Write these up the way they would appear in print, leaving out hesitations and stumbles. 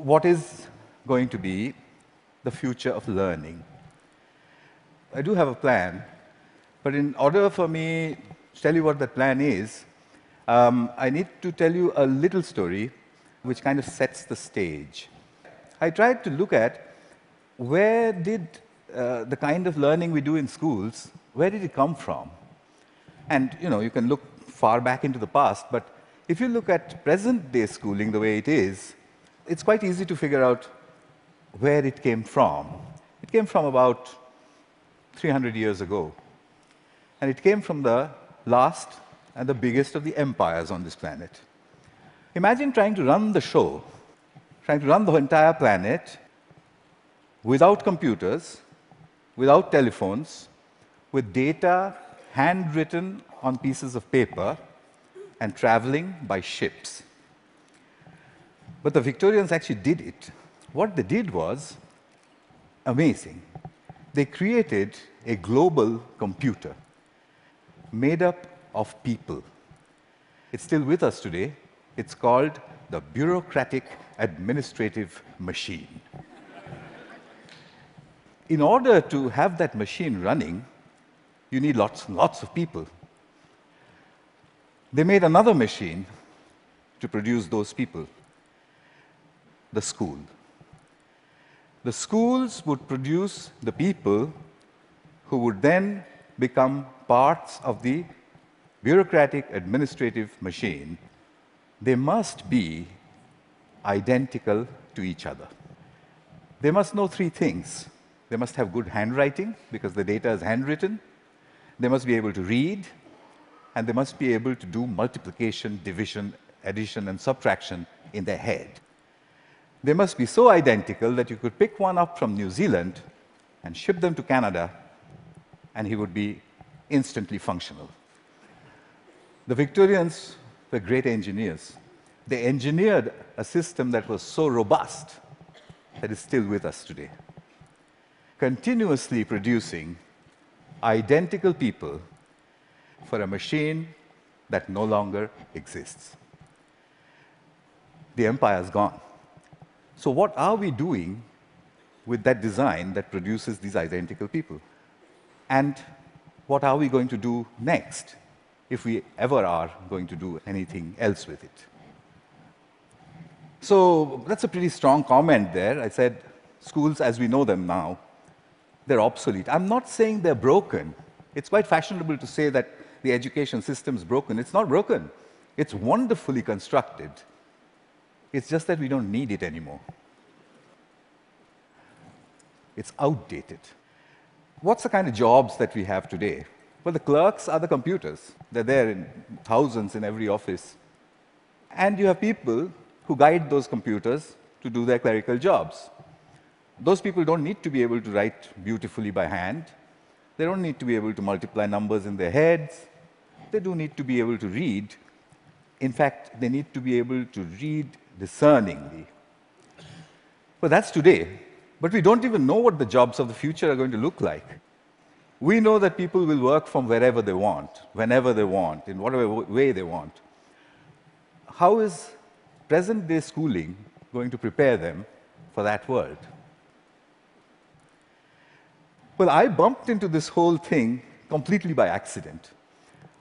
what is going to be the future of learning. I do have a plan, but in order for me to tell you what that plan is, I need to tell you a little story which kind of sets the stage. I tried to look at where did the kind of learning we do in schools, where did it come from? And you can look far back into the past, but if you look at present-day schooling the way it is, it's quite easy to figure out where it came from. It came from about 300 years ago. And it came from the last and the biggest of the empires on this planet. Imagine trying to run the show, trying to run the entire planet without computers, without telephones, with data handwritten on pieces of paper and traveling by ships. But the Victorians actually did it. What they did was amazing. They created a global computer made up of people. It's still with us today. It's called the bureaucratic administrative machine. In order to have that machine running, you need lots and lots of people. They made another machine to produce those people, the school. The schools would produce the people who would then become parts of the bureaucratic administrative machine. They must be identical to each other. They must know three things. They must have good handwriting, because the data is handwritten. They must be able to read, and they must be able to do multiplication, division, addition, and subtraction in their head. They must be so identical that you could pick one up from New Zealand and ship them to Canada, and he would be instantly functional. The Victorians were great engineers. They engineered a system that was so robust that is still with us today, continuously producing identical people for a machine that no longer exists. The empire's gone. So what are we doing with that design that produces these identical people? And what are we going to do next, if we ever are going to do anything else with it? So that's a pretty strong comment there. I said, schools as we know them now, they're obsolete. I'm not saying they're broken. It's quite fashionable to say that the education system is broken. It's not broken. It's wonderfully constructed. It's just that we don't need it anymore. It's outdated. What's the kind of jobs that we have today? Well, the clerks are the computers. They're there in thousands in every office. And you have people who guide those computers to do their clerical jobs. Those people don't need to be able to write beautifully by hand. They don't need to be able to multiply numbers in their heads. They do need to be able to read. In fact, they need to be able to read discerningly. Well, that's today. But we don't even know what the jobs of the future are going to look like. We know that people will work from wherever they want, whenever they want, in whatever way they want. How is present-day schooling going to prepare them for that world? Well, I bumped into this whole thing completely by accident.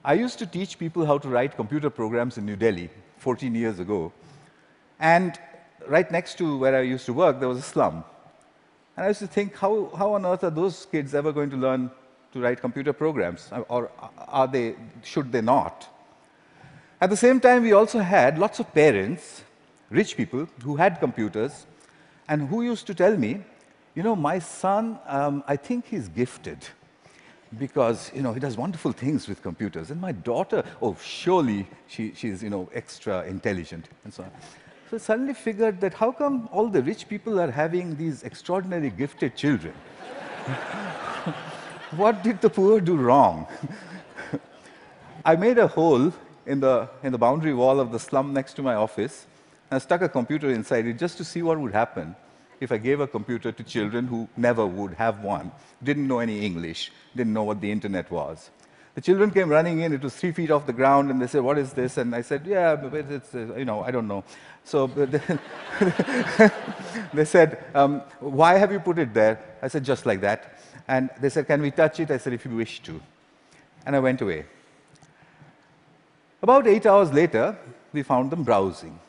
I used to teach people how to write computer programs in New Delhi 14 years ago. And right next to where I used to work, there was a slum. And I used to think, how on earth are those kids ever going to learn to write computer programs? Or should they not? At the same time, we also had lots of parents, rich people, who had computers, and who used to tell me, my son, I think he's gifted, because he does wonderful things with computers. And my daughter, surely she's extra intelligent, and so on. So I suddenly figured that how come all the rich people are having these extraordinarily gifted children? What did the poor do wrong? I made a hole in the boundary wall of the slum next to my office, and I stuck a computer inside it just to see what would happen if I gave a computer to children who never would have one, didn't know any English, didn't know what the internet was. The children came running in. It was 3 feet off the ground, and they said, "What is this?" And I said, "Yeah, but it's, I don't know." So they said, "Why have you put it there?" I said, "Just like that." And they said, "Can we touch it?" I said, "If you wish to." And I went away. About 8 hours later, we found them browsing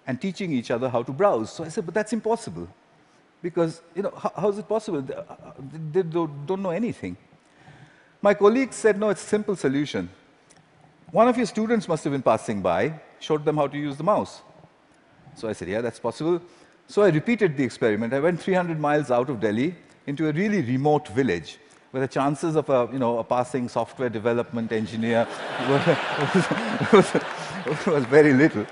and teaching each other how to browse. So I said, "But that's impossible. Because, how is it possible? They don't know anything." My colleagues said, "No, it's a simple solution. One of your students must have been passing by, showed them how to use the mouse." So I said, "Yeah, that's possible." So I repeated the experiment. I went 300 miles out of Delhi into a really remote village where the chances of a passing software development engineer was very little.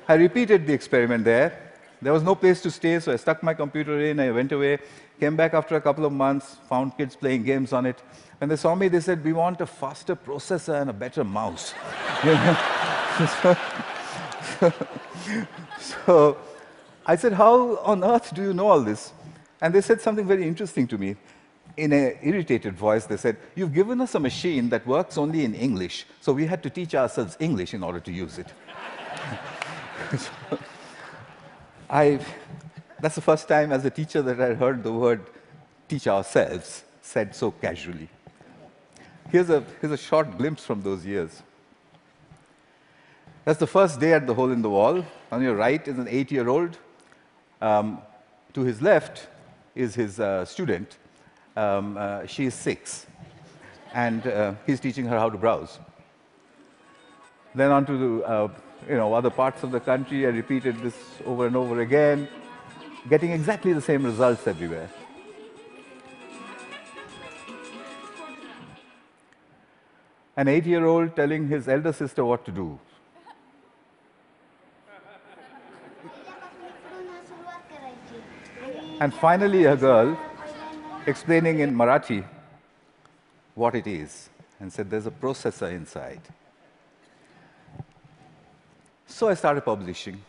I repeated the experiment there. There was no place to stay, so I stuck my computer in, I went away, came back after a couple of months, found kids playing games on it. When they saw me, they said, "We want a faster processor and a better mouse." So I said, "How on earth do you know all this?" And they said something very interesting to me. In an irritated voice, they said, "You've given us a machine that works only in English, so we had to teach ourselves English in order to use it." That's the first time as a teacher that I heard the word "teach ourselves" said so casually. Here's a short glimpse from those years. That's the first day at the Hole in the Wall. On your right is an 8-year-old. To his left is his student. She is 6. And he's teaching her how to browse. Then on to the other parts of the country. I repeated this over and over again, getting exactly the same results everywhere. An 8-year-old telling his elder sister what to do. And finally, a girl explaining in Marathi what it is and said, "There's a processor inside." So I started publishing.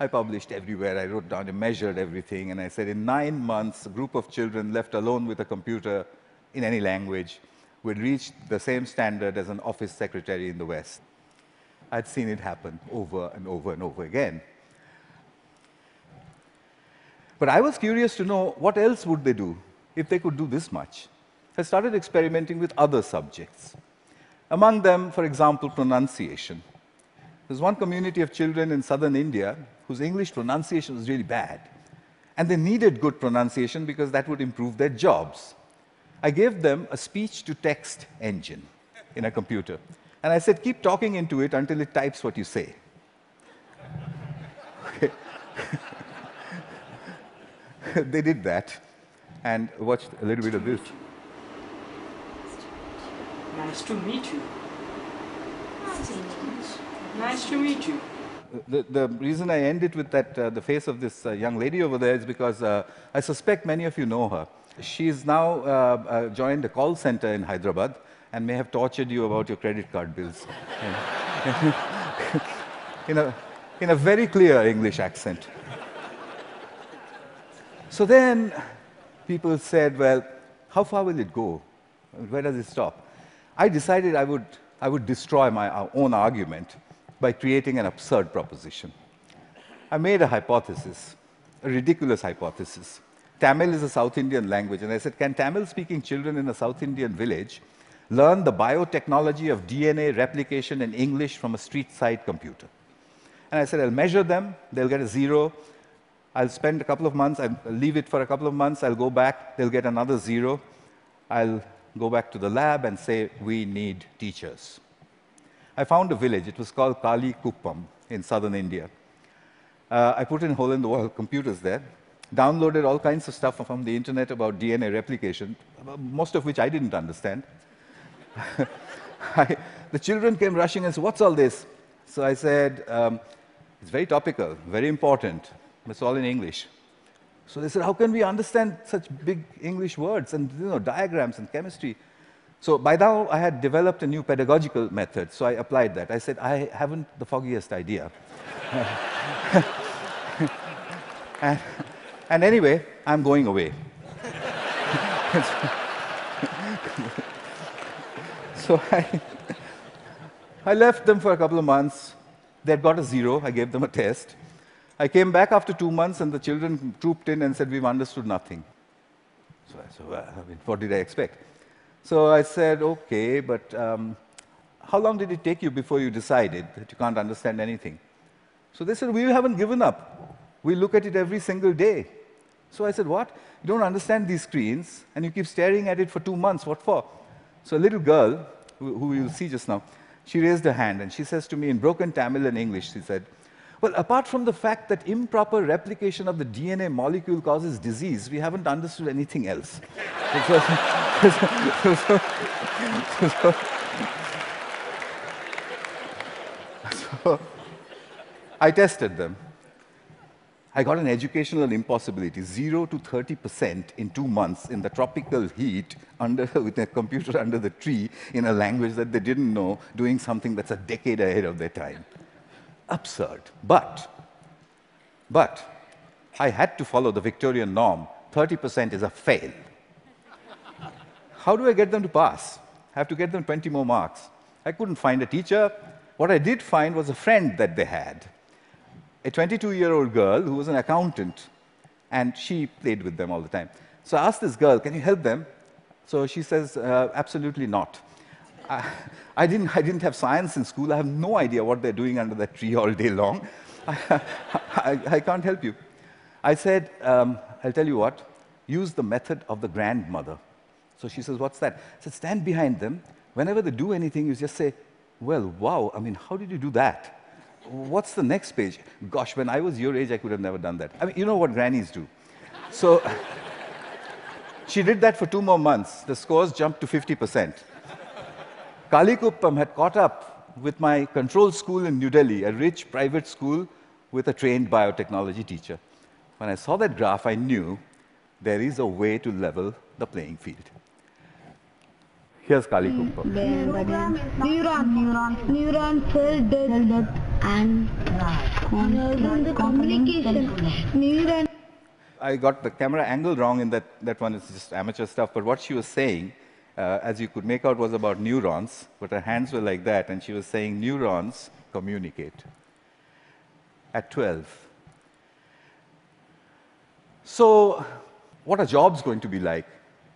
I published everywhere. I wrote down and measured everything, and I said, in 9 months, a group of children left alone with a computer in any language would reach the same standard as an office secretary in the West. I'd seen it happen over and over and over again. But I was curious to know what else would they do if they could do this much. I started experimenting with other subjects. Among them, for example, pronunciation. There's one community of children in southern India whose English pronunciation was really bad. And they needed good pronunciation because that would improve their jobs. I gave them a speech-to-text engine in a computer. And I said, "Keep talking into it until it types what you say." Okay. They did that and watched a little bit of this. Nice to meet you. Nice to meet you. The reason I end it with that, the face of this young lady over there is because I suspect many of you know her. She's now joined a call center in Hyderabad and may have tortured you about your credit card bills. in a very clear English accent. So then people said, "Well, how far will it go? Where does it stop?" I decided I would destroy my own argument by creating an absurd proposition. I made a hypothesis, a ridiculous hypothesis. Tamil is a South Indian language, and I said, can Tamil-speaking children in a South Indian village learn the biotechnology of DNA replication in English from a street-side computer? And I said, I'll measure them, they'll get a 0. I'll spend a couple of months, I'll leave it for a couple of months, I'll go back, they'll get another 0. I'll go back to the lab and say, we need teachers. I found a village, it was called Kali Kuppam in southern India. I put in hole-in-the-wall computers there, downloaded all kinds of stuff from the internet about DNA replication, most of which I didn't understand. The children came rushing and said, what's all this? So I said, it's very topical, very important. It's all in English. So they said, how can we understand such big English words and diagrams and chemistry? So by now, I had developed a new pedagogical method, so I applied that. I said, I haven't the foggiest idea. and anyway, I'm going away. So I left them for a couple of months. They had got a 0. I gave them a test. I came back after 2 months, and the children trooped in and said, we've understood nothing. So I said, well, I mean, what did I expect? So I said, okay, but how long did it take you before you decided that you can't understand anything? So they said, we haven't given up. We look at it every single day. So I said, what? You don't understand these screens, and you keep staring at it for 2 months. What for? So a little girl, who you'll see just now, she raised her hand, and she says to me in broken Tamil and English, she said, well, apart from the fact that improper replication of the DNA molecule causes disease, we haven't understood anything else. So I tested them. I got an educational impossibility, 0 to 30% in 2 months in the tropical heat with a computer under the tree in a language that they didn't know, doing something that's a decade ahead of their time. Absurd. But I had to follow the Victorian norm. 30% is a fail. How do I get them to pass? I have to get them 20 more marks. I couldn't find a teacher. What I did find was a friend that they had, a 22-year-old girl who was an accountant, and she played with them all the time. So I asked this girl, can you help them? So she says, absolutely not. I didn't have science in school. I have no idea what they're doing under that tree all day long. I can't help you. I said, I'll tell you what, use the method of the grandmother. So she says, what's that? I said, stand behind them. Whenever they do anything, you just say, well, wow, I mean, how did you do that? What's the next page? Gosh, when I was your age, I could have never done that. I mean, you know what grannies do. So she did that for 2 more months. The scores jumped to 50%. Kalikuppam had caught up with my control school in New Delhi, a rich private school with a trained biotechnology teacher. When I saw that graph, I knew there is a way to level the playing field. Here's Kalikuppam. Neuron cell death and communication. I got the camera angle wrong in that one is just amateur stuff, but what she was saying, as you could make out, was about neurons, but her hands were like that, and she was saying neurons communicate. At 12. So, what are jobs going to be like?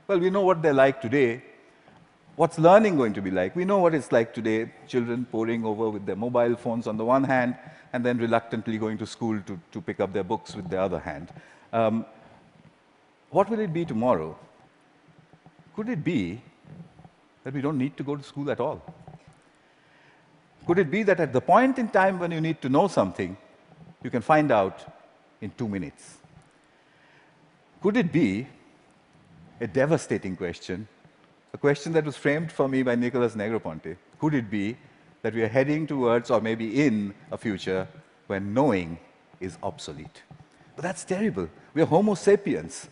Well, we know what they're like today. What's learning going to be like? We know what it's like today, children poring over with their mobile phones on the one hand, and then reluctantly going to school to pick up their books with the other hand. What will it be tomorrow? Could it be that we don't need to go to school at all? Could it be that at the point in time when you need to know something, you can find out in 2 minutes? Could it be a devastating question, a question that was framed for me by Nicholas Negroponte? Could it be that we are heading towards, or maybe in, a future when knowing is obsolete? But that's terrible. We are Homo sapiens.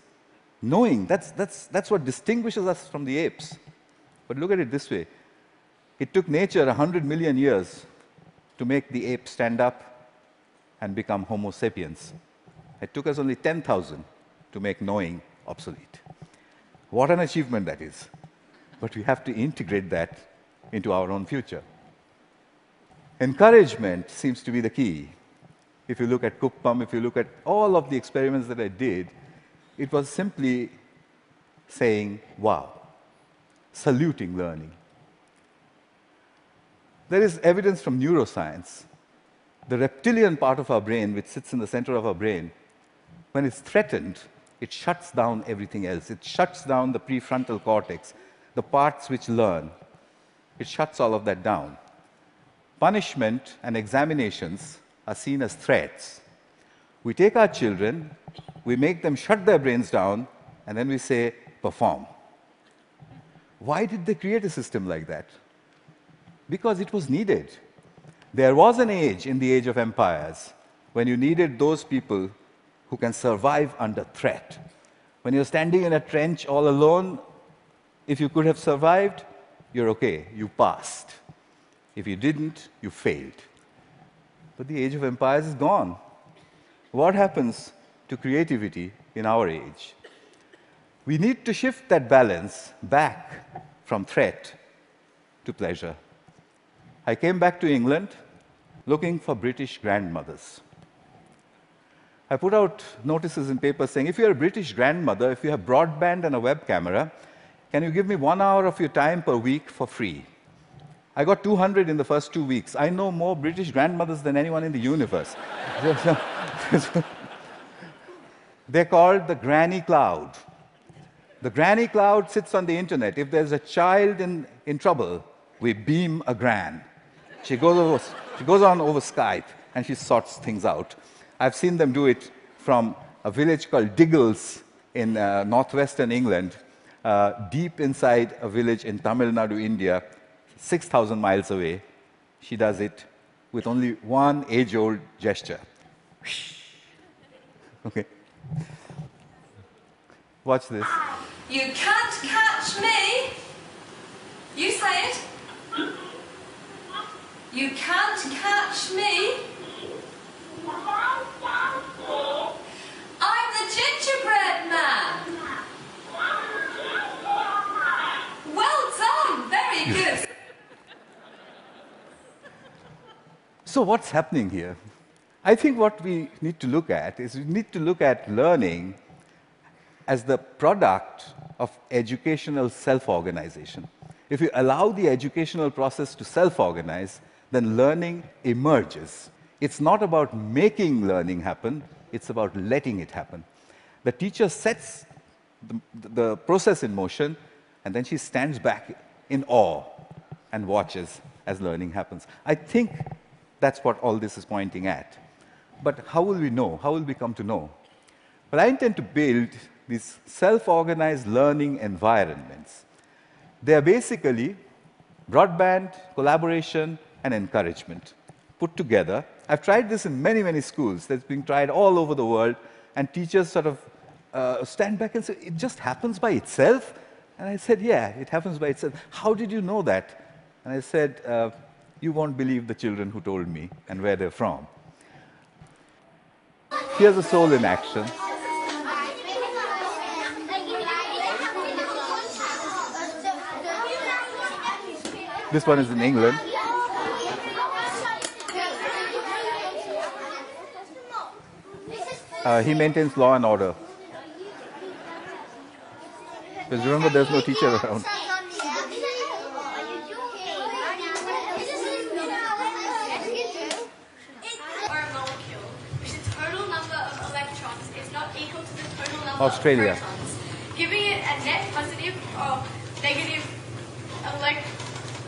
Knowing, that's what distinguishes us from the apes. But look at it this way. It took nature 100 million years to make the ape stand up and become Homo sapiens. It took us only 10,000 to make knowing obsolete. What an achievement that is. But we have to integrate that into our own future. Encouragement seems to be the key. If you look at Kuppam, if you look at all of the experiments that I did, it was simply saying, wow, saluting learning. There is evidence from neuroscience. The reptilian part of our brain, which sits in the center of our brain, when it's threatened, it shuts down everything else. It shuts down the prefrontal cortex, the parts which learn. It shuts all of that down. Punishment and examinations are seen as threats. We take our children, we make them shut their brains down, and then we say, perform. Why did they create a system like that? Because it was needed. There was an age in the age of empires when you needed those people who can survive under threat. When you're standing in a trench all alone, if you could have survived, you're okay, you passed. If you didn't, you failed. But the age of empires is gone. What happens to creativity in our age? We need to shift that balance back from threat to pleasure. I came back to England looking for British grandmothers. I put out notices in papers saying, if you're a British grandmother, if you have broadband and a web camera, can you give me 1 hour of your time per week for free? I got 200 in the first 2 weeks. I know more British grandmothers than anyone in the universe. They're called the granny cloud. The granny cloud sits on the internet. If there's a child in trouble, we beam a gran. She goes on over Skype, and she sorts things out. I've seen them do it from a village called Diggles in northwestern England, deep inside a village in Tamil Nadu, India, 6,000 miles away. She does it with only one age-old gesture. Okay. Watch this. You can't catch me. You say it. You can't catch me. I'm the gingerbread man. Well done. Very good. So what's happening here? I think what we need to look at is we need to look at learning as the product of educational self-organization. If you allow the educational process to self-organize, then learning emerges. It's not about making learning happen, it's about letting it happen. The teacher sets the process in motion, and then she stands back in awe and watches as learning happens. I think that's what all this is pointing at. But how will we know? How will we come to know? Well, I intend to build these self-organized learning environments. They are basically broadband, collaboration, and encouragement put together. I've tried this in many, many schools. That's being tried all over the world, and teachers sort of stand back and say, it just happens by itself? And I said, yeah, it happens by itself. How did you know that? And I said, you won't believe the children who told me and where they're from. Here's a soul in action. This one is in England. He maintains law and order. Because remember, there's no teacher around. Australia. Giving it a net positive or negative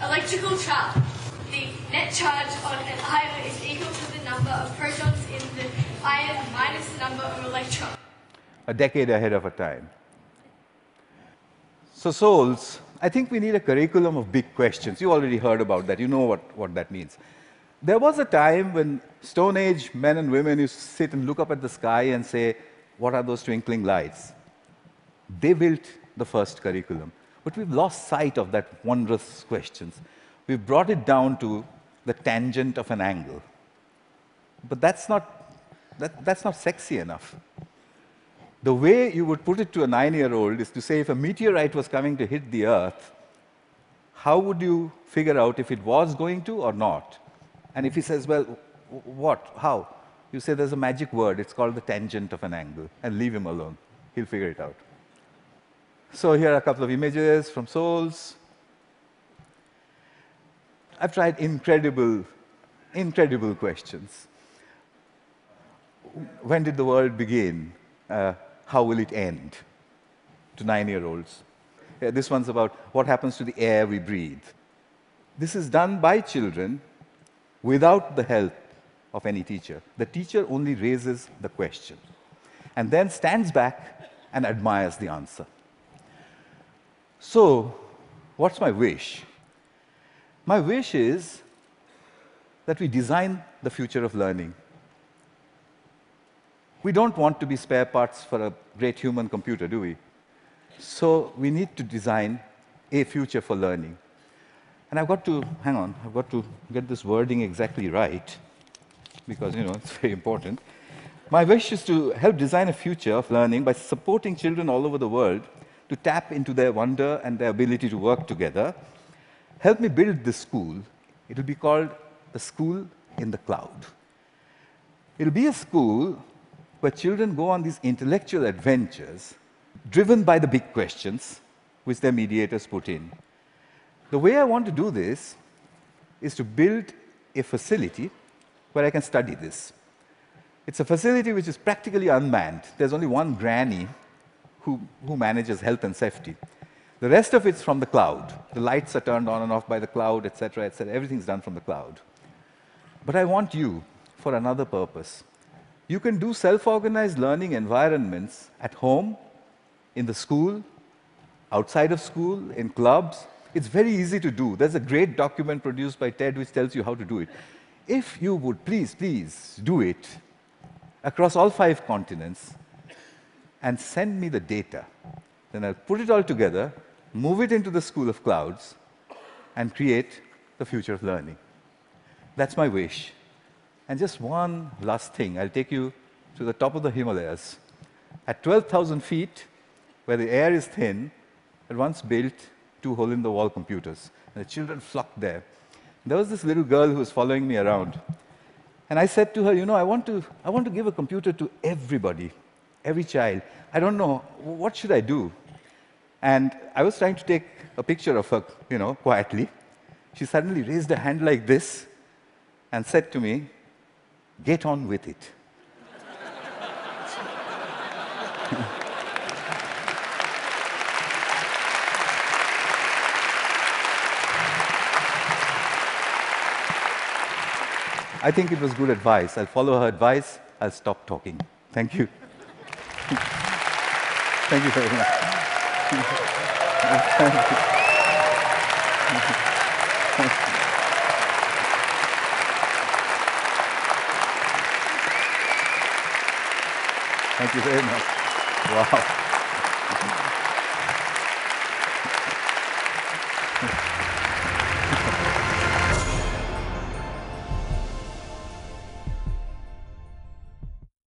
electrical charge. The net charge on an iron is equal to the number of protons in the iron minus the number of electrons. A decade ahead of our time. So souls, I think we need a curriculum of big questions. You already heard about that. You know what that means. There was a time when Stone Age men and women used to sit and look up at the sky and say, what are those twinkling lights? They built the first curriculum. But we've lost sight of that wondrous questions. We've brought it down to the tangent of an angle. But that's not sexy enough. The way you would put it to a 9-year-old is to say, if a meteorite was coming to hit the Earth, how would you figure out if it was going to or not? And if he says, well, what? How? You say there's a magic word. It's called the tangent of an angle. And leave him alone. He'll figure it out. So here are a couple of images from souls. I've tried incredible questions. When did the world begin? How will it end? To 9-year-olds. This one's about what happens to the air we breathe. This is done by children without the help of any teacher. The teacher only raises the question and then stands back and admires the answer. So, what's my wish? My wish is that we design the future of learning. We don't want to be spare parts for a great human computer, do we? So we need to design a future for learning. And I've got to get this wording exactly right, because, it's very important. My wish is to help design a future of learning by supporting children all over the world to tap into their wonder and their ability to work together, help me build this school. It will be called a school in the cloud. It will be a school where children go on these intellectual adventures driven by the big questions which their mediators put in. The way I want to do this is to build a facility where I can study this. It's a facility which is practically unmanned. There's only one granny who manages health and safety. The rest of it's from the cloud. The lights are turned on and off by the cloud, etc., etc. Everything's done from the cloud. But I want you for another purpose. You can do self-organized learning environments at home, in the school, outside of school, in clubs. It's very easy to do. There's a great document produced by TED which tells you how to do it. If you would please do it across all 5 continents and send me the data, then I'll put it all together, move it into the School of Clouds, and create the future of learning. That's my wish. And just one last thing. I'll take you to the top of the Himalayas. At 12,000 feet, where the air is thin, I once built 2 hole-in-the-wall computers. And the children flocked there. There was this little girl who was following me around. And I said to her, I want to give a computer to everybody, every child. I don't know, what should I do? And I was trying to take a picture of her, quietly. She suddenly raised her hand like this and said to me, "Get on with it." I think it was good advice. I'll follow her advice. I'll stop talking. Thank you. Thank you very much. Thank you very much. Wow.